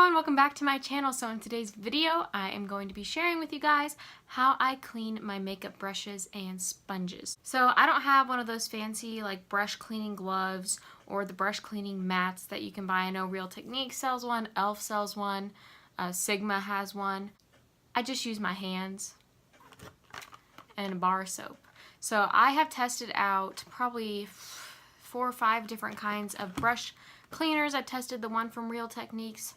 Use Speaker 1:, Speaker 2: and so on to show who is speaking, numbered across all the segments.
Speaker 1: everyone, welcome back to my channel. So in today's video, I am going to be sharing with you guys how I clean my makeup brushes and sponges. So I don't have one of those fancy like brush cleaning gloves or the brush cleaning mats that you can buy. I know Real Technique sells one, Elf sells one, Sigma has one. I just use my hands and a bar of soap. So I have tested out probably 4 or 5 different kinds of brush cleaners. I tested the one from Real Techniques,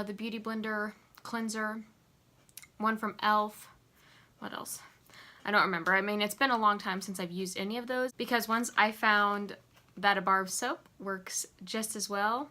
Speaker 1: the Beauty Blender cleanser, one from Elf. What else? I don't remember. I mean, it's been a long time since I've used any of those because once I found that a bar of soap works just as well,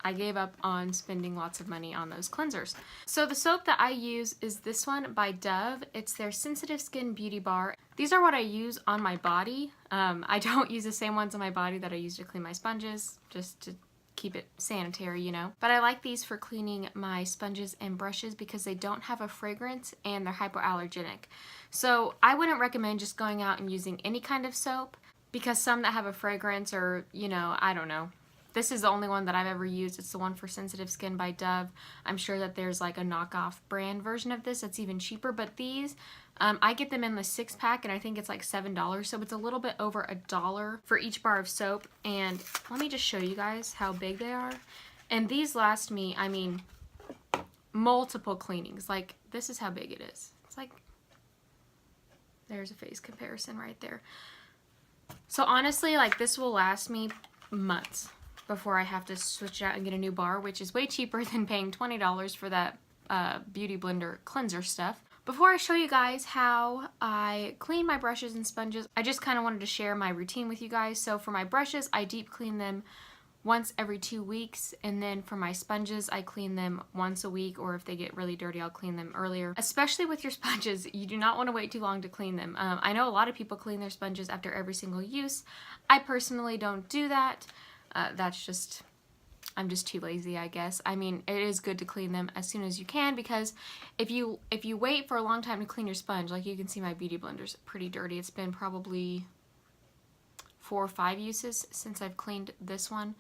Speaker 1: I gave up on spending lots of money on those cleansers. So the soap that I use is this one by Dove. It's their Sensitive Skin Beauty Bar. These are what I use on my body. I don't use the same ones on my body that I use to clean my sponges, just to keep it sanitary, you know. But I like these for cleaning my sponges and brushes because they don't have a fragrance and they're hypoallergenic. So I wouldn't recommend just going out and using any kind of soap because some that have a fragrance or, you know, I don't know. This is the only one that I've ever used. It's the one for sensitive skin by Dove. I'm sure that there's like a knockoff brand version of this that's even cheaper, but these, I get them in the 6-pack and I think it's like $7, so it's a little bit over $1 for each bar of soap. And let me just show you guys how big they are. And these last me, I mean, multiple cleanings. Like, this is how big it is. It's like, there's a face comparison right there. So honestly, like, this will last me months before I have to switch it out and get a new bar, which is way cheaper than paying $20 for that Beauty Blender cleanser stuff. Before I show you guys how I clean my brushes and sponges, I just kind of wanted to share my routine with you guys. So for my brushes, I deep clean them once every 2 weeks, and then for my sponges, I clean them once a week, or if they get really dirty, I'll clean them earlier. Especially with your sponges, you do not want to wait too long to clean them. I know a lot of people clean their sponges after every single use. I personally don't do that. That's just, I'm just too lazy, I guess. I mean, it is good to clean them as soon as you can because if you wait for a long time to clean your sponge, like you can see my Beauty Blender's pretty dirty. It's been probably 4 or 5 uses since I've cleaned this one.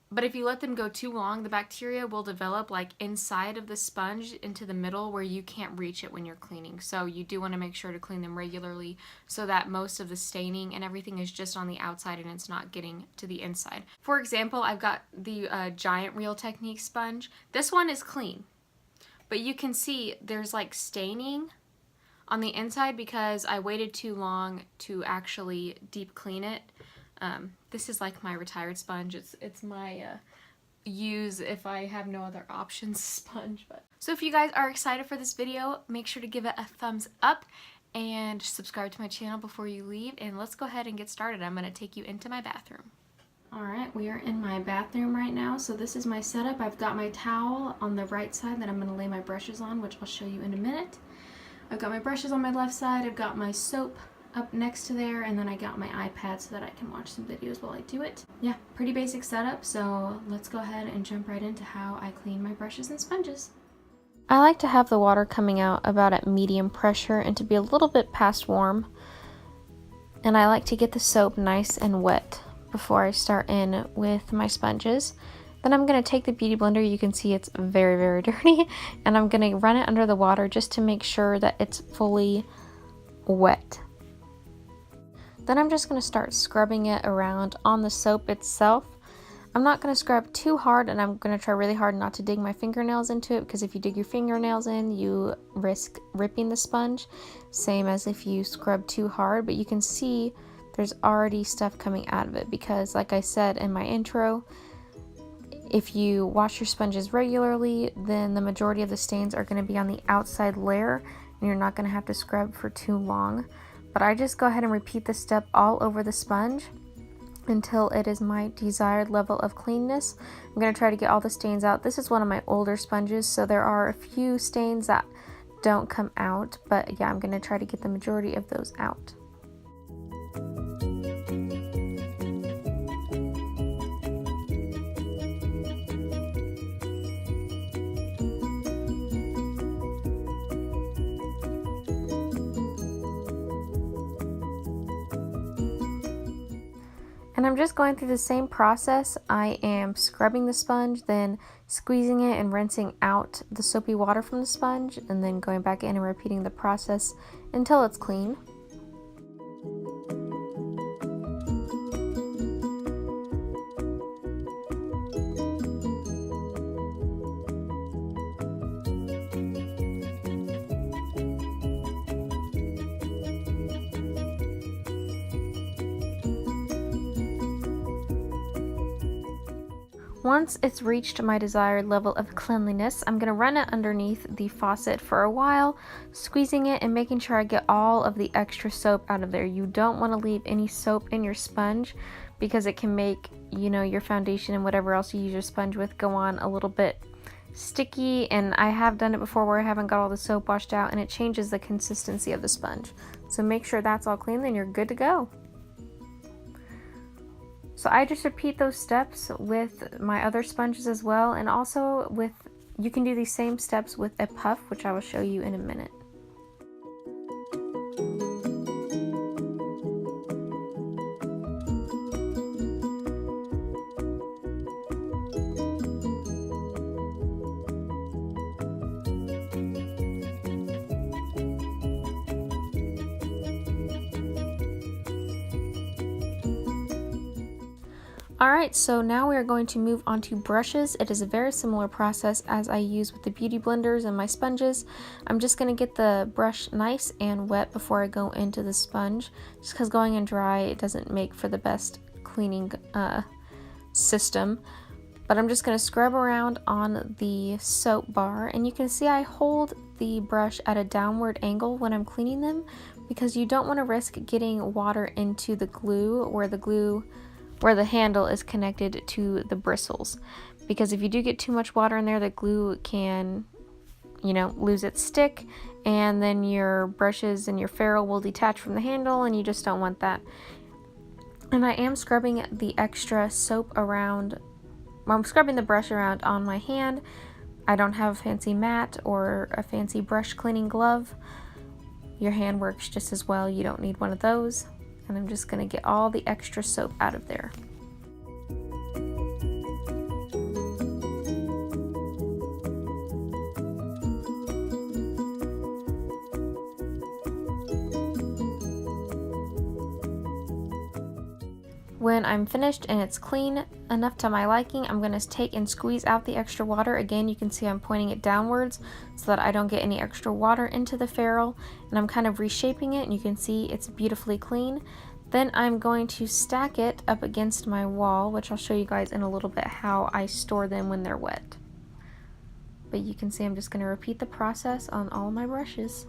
Speaker 1: But if you let them go too long, the bacteria will develop like inside of the sponge into the middle where you can't reach it when you're cleaning. So you do want to make sure to clean them regularly so that most of the staining and everything is just on the outside and it's not getting to the inside. For example, I've got the giant Real Technique sponge. This one is clean, but you can see there's like staining on the inside because I waited too long to actually deep clean it. This is like my retired sponge. It's my use if I have no other options sponge. But so if you guys are excited for this video, make sure to give it a thumbs up and subscribe to my channel before you leave. And let's go ahead and get started. I'm going to take you into my bathroom. Alright, we are in my bathroom right now. So this is my setup. I've got my towel on the right side that I'm going to lay my brushes on, which I'll show you in a minute. I've got my brushes on my left side. I've got my soap up next to there, and then I got my iPad so that I can watch some videos while I do it. Yeah, pretty basic setup, so let's go ahead and jump right into how I clean my brushes and sponges. I like to have the water coming out about at medium pressure and to be a little bit past warm. And I like to get the soap nice and wet before I start in with my sponges. Then I'm going to take the Beauty Blender. You can see it's very, very dirty, and I'm going to run it under the water just to make sure that it's fully wet. Then I'm just going to start scrubbing it around on the soap itself. I'm not going to scrub too hard, and I'm going to try really hard not to dig my fingernails into it because if you dig your fingernails in, you risk ripping the sponge, same as if you scrub too hard. But you can see there's already stuff coming out of it because, like I said in my intro, if you wash your sponges regularly, then the majority of the stains are going to be on the outside layer, and you're not going to have to scrub for too long. But I just go ahead and repeat this step all over the sponge until it is my desired level of cleanness. I'm going to try to get all the stains out. This is one of my older sponges, so there are a few stains that don't come out. But yeah, I'm going to try to get the majority of those out. And I'm just going through the same process. I am scrubbing the sponge, then squeezing it and rinsing out the soapy water from the sponge, and then going back in and repeating the process until it's clean. Once it's reached my desired level of cleanliness, I'm going to run it underneath the faucet for a while, squeezing it and making sure I get all of the extra soap out of there. You don't want to leave any soap in your sponge because it can make, you know, your foundation and whatever else you use your sponge with go on a little bit sticky, and I have done it before where I haven't got all the soap washed out and it changes the consistency of the sponge. So make sure that's all clean, then you're good to go. So I just repeat those steps with my other sponges as well, and also with, you can do these same steps with a puff, which I will show you in a minute. Alright, so now we are going to move on to brushes. It is a very similar process as I use with the beauty blenders and my sponges. I'm just going to get the brush nice and wet before I go into the sponge, just because going in dry it doesn't make for the best cleaning system. But I'm just going to scrub around on the soap bar, and you can see I hold the brush at a downward angle when I'm cleaning them, because you don't want to risk getting water into the glue where the handle is connected to the bristles, because if you do get too much water in there, the glue can, you know, lose its stick, and then your brushes and your ferrule will detach from the handle, and you just don't want that. And I am scrubbing the extra soap around, well, I'm scrubbing the brush around on my hand. I don't have a fancy mat or a fancy brush cleaning glove. Your hand works just as well, you don't need one of those. And I'm just going to get all the extra soap out of there. When I'm finished and it's clean enough to my liking, I'm going to take and squeeze out the extra water. Again, you can see I'm pointing it downwards so that I don't get any extra water into the ferrule, and I'm kind of reshaping it, and you can see it's beautifully clean. Then I'm going to stack it up against my wall, which I'll show you guys in a little bit how I store them when they're wet. But you can see I'm just going to repeat the process on all my brushes.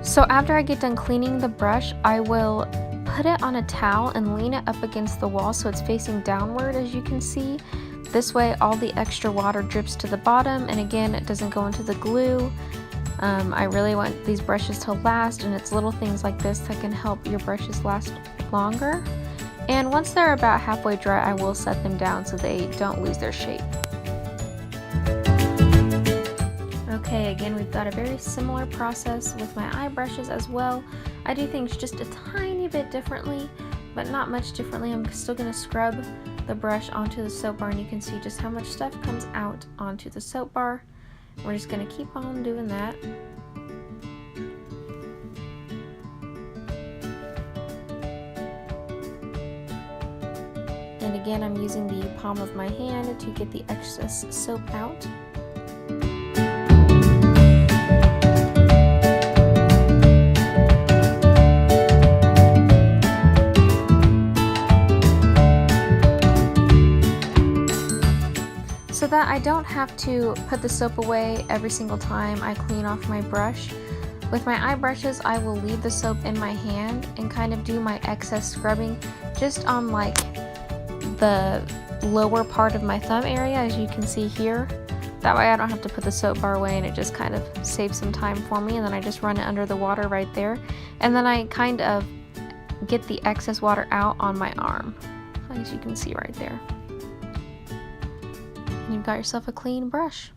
Speaker 1: So after I get done cleaning the brush, I will put it on a towel and lean it up against the wall so it's facing downward, as you can see. This way all the extra water drips to the bottom, and again, it doesn't go into the glue. I really want these brushes to last, and it's little things like this that can help your brushes last longer. And once they're about halfway dry, I will set them down so they don't lose their shape. Okay, again, we've got a very similar process with my eye brushes as well. I do things just a tiny bit differently, but not much differently. I'm still going to scrub the brush onto the soap bar, and you can see just how much stuff comes out onto the soap bar. We're just going to keep on doing that. And again, I'm using the palm of my hand to get the excess soap out. So that I don't have to put the soap away every single time I clean off my brush. With my eye brushes, I will leave the soap in my hand and kind of do my excess scrubbing just on like the lower part of my thumb area, as you can see here. That way I don't have to put the soap bar away, and it just kind of saves some time for me. And then I just run it under the water right there, and then I kind of get the excess water out on my arm, as you can see right there. And you've got yourself a clean brush.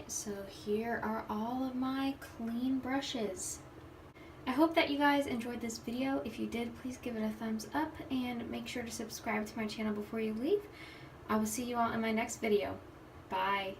Speaker 1: So here are all of my clean brushes. I hope that you guys enjoyed this video. If you did, please give it a thumbs up and make sure to subscribe to my channel before you leave. I will see you all in my next video. Bye.